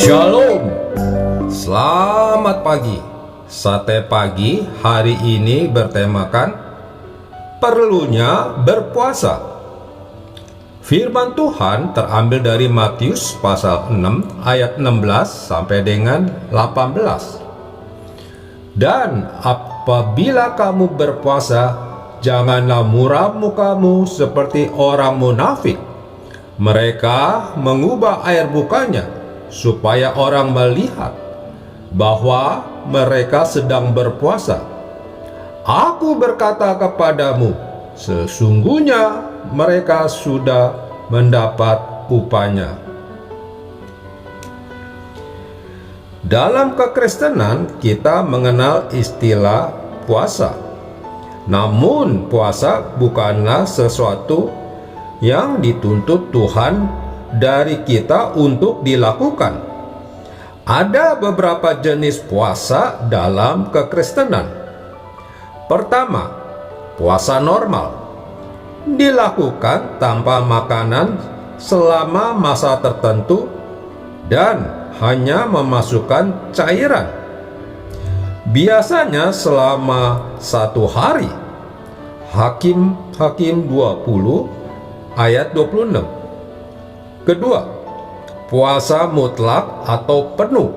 Shalom, selamat pagi. Sate pagi hari ini bertemakan perlunya berpuasa. Firman Tuhan terambil dari Matius pasal 6 ayat 16 sampai dengan 18. Dan apabila kamu berpuasa, janganlah muram mukamu seperti orang munafik. Mereka mengubah air mukanya supaya orang melihat bahwa mereka sedang berpuasa. Aku berkata kepadamu, sesungguhnya mereka sudah mendapat upahnya. Dalam kekristenan kita mengenal istilah puasa. Namun puasa bukanlah sesuatu yang dituntut Tuhan dari kita untuk dilakukan. Ada beberapa jenis puasa dalam kekristenan. Pertama, puasa normal dilakukan tanpa makanan selama masa tertentu dan hanya memasukkan cairan, biasanya selama 1 hari. Hakim 20 ayat 26. Kedua, puasa mutlak atau penuh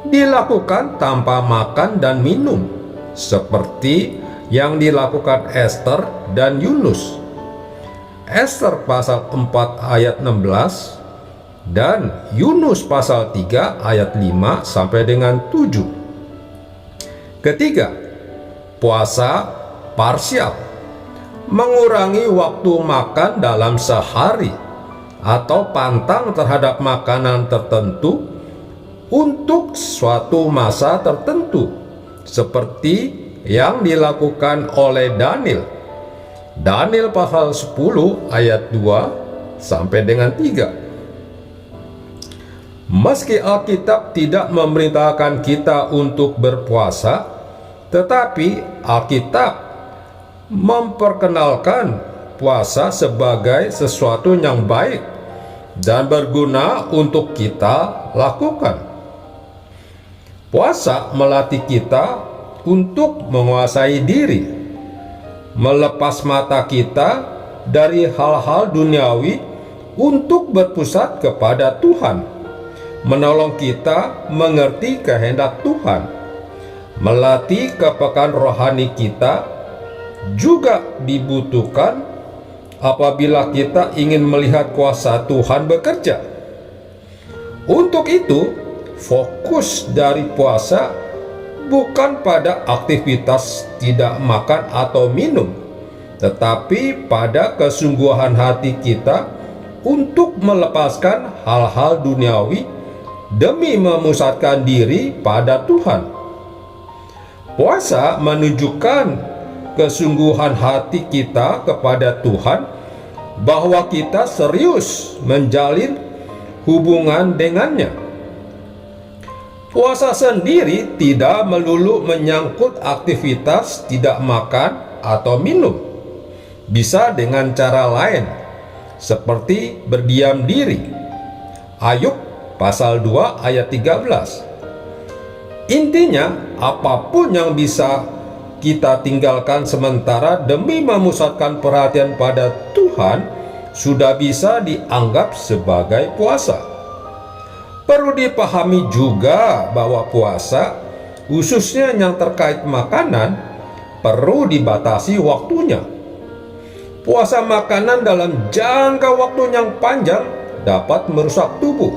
dilakukan tanpa makan dan minum, seperti yang dilakukan Esther dan Yunus. Esther pasal 4 ayat 16 dan Yunus pasal 3 ayat 5 sampai dengan 7. Ketiga, puasa parsial, mengurangi waktu makan dalam sehari atau pantang terhadap makanan tertentu untuk suatu masa tertentu, seperti yang dilakukan oleh Daniel. Daniel pasal 10 ayat 2 sampai dengan 3. Meski Alkitab tidak memerintahkan kita untuk berpuasa, tetapi Alkitab memperkenalkan puasa sebagai sesuatu yang baik dan berguna untuk kita lakukan. Puasa melatih kita untuk menguasai diri, melepas mata kita dari hal-hal duniawi untuk berpusat kepada Tuhan, menolong kita mengerti kehendak Tuhan, melatih kepekaan rohani kita. Juga dibutuhkan apabila kita ingin melihat kuasa Tuhan bekerja. Untuk itu, fokus dari puasa bukan pada aktivitas tidak makan atau minum, tetapi pada kesungguhan hati kita untuk melepaskan hal-hal duniawi demi memusatkan diri pada Tuhan. Puasa menunjukkan kesungguhan hati kita kepada Tuhan, bahwa kita serius menjalin hubungan dengannya. Puasa sendiri tidak melulu menyangkut aktivitas tidak makan atau minum. Bisa dengan cara lain, seperti berdiam diri. Ayub pasal 2 ayat 13. Intinya, apapun yang bisa kita tinggalkan sementara demi memusatkan perhatian pada Tuhan sudah bisa dianggap sebagai puasa. Perlu dipahami juga bahwa puasa, khususnya yang terkait makanan, perlu dibatasi waktunya. Puasa makanan dalam jangka waktu yang panjang dapat merusak tubuh.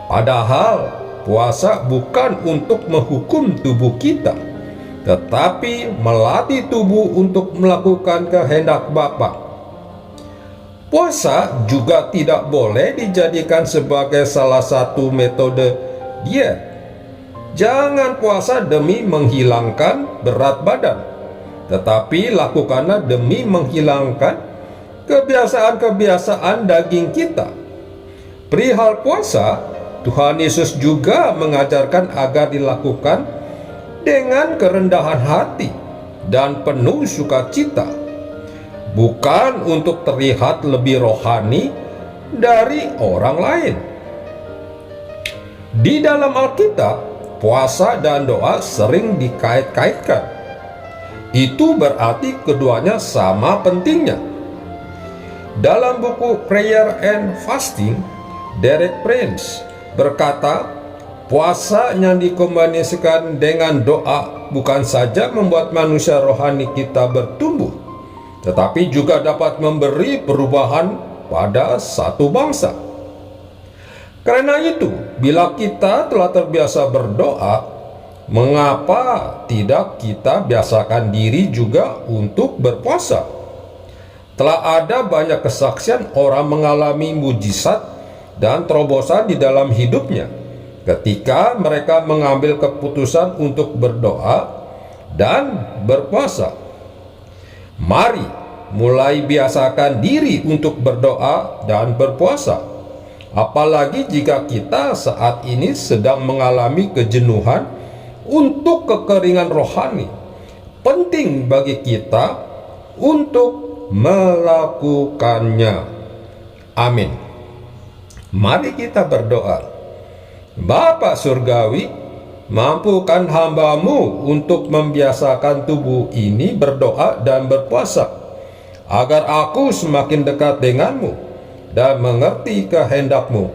Padahal puasa bukan untuk menghukum tubuh kita, tetapi melatih tubuh untuk melakukan kehendak Bapa. Puasa juga tidak boleh dijadikan sebagai salah satu metode diet. Jangan puasa demi menghilangkan berat badan, tetapi lakukanlah demi menghilangkan kebiasaan-kebiasaan daging kita. Perihal puasa, Tuhan Yesus juga mengajarkan agar dilakukan dengan kerendahan hati dan penuh sukacita, bukan untuk terlihat lebih rohani dari orang lain. Di dalam Alkitab, puasa dan doa sering dikait-kaitkan. Itu berarti keduanya sama pentingnya. Dalam buku Prayer and Fasting, Derek Prince berkata, puasa yang dikombinasikan dengan doa bukan saja membuat manusia rohani kita bertumbuh, tetapi juga dapat memberi perubahan pada satu bangsa. Karena itu, bila kita telah terbiasa berdoa, mengapa tidak kita biasakan diri juga untuk berpuasa? Telah ada banyak kesaksian orang mengalami mujizat dan terobosan di dalam hidupnya ketika mereka mengambil keputusan untuk berdoa dan berpuasa. Mari mulai biasakan diri untuk berdoa dan berpuasa. Apalagi jika kita saat ini sedang mengalami kejenuhan untuk kekeringan rohani. Penting bagi kita untuk melakukannya. Amin. Mari kita berdoa. Bapa Surgawi, mampukan hamba-Mu untuk membiasakan tubuh ini berdoa dan berpuasa, agar aku semakin dekat denganmu dan mengerti kehendak-Mu.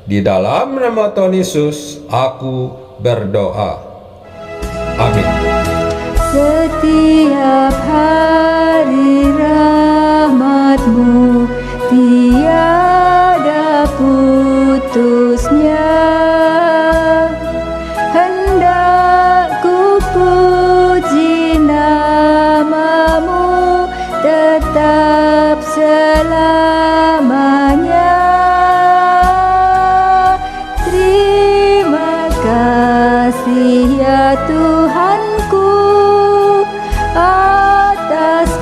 Di dalam nama Tuhan Yesus, aku berdoa. Amin. Setiap hari rahmat-Mu tiada putusnya. Hendak ku puji nama-Mu tetap selamanya. Terima kasih ya Tuhanku atas